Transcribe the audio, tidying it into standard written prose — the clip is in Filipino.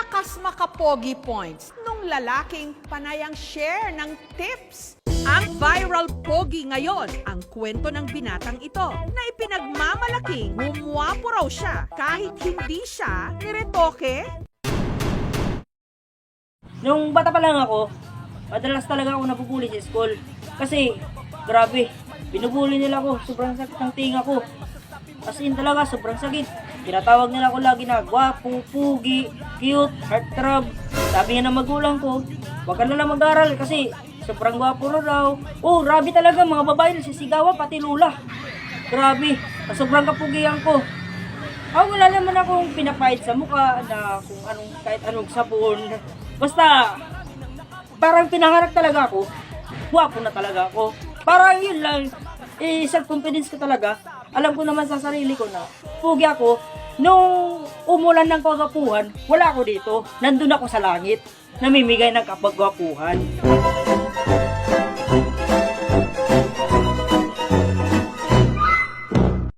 Malakas makapogi points nung lalaking panayang share ng tips. Ang viral pogi ngayon, ang kwento ng binatang ito na ipinagmamalaking gumwapo raw siya kahit hindi siya niretoke. Nung bata pa lang ako, madalas talaga ako nabubuli sa school. Kasi, grabe, binubuli nila ako, sobrang sakit ng tinga ko. As in talaga, sobrang sakit. Tinatawag nila ako lagi na gwapo, pugi, cute, heartthrob. Sabi nga ng magulang ko, wag ka na lang mag-aral kasi sobrang gwapo raw. Oh, grabe talaga, mga babae sisigawan, pati lula. Grabe, sobrang kapugian ko. Wala naman akong pinapahid sa mukha na kung anong, kahit anong sabon. Basta, parang pinangarap talaga ako. Gwapo na talaga ako. Parang yun lang, self-confidence ko talaga. Alam ko naman sa sarili ko na pugi ako. Nung umulan ng kagapuhan, wala ako dito. Nandun ako sa langit, namimigay ng kapagwapuhan.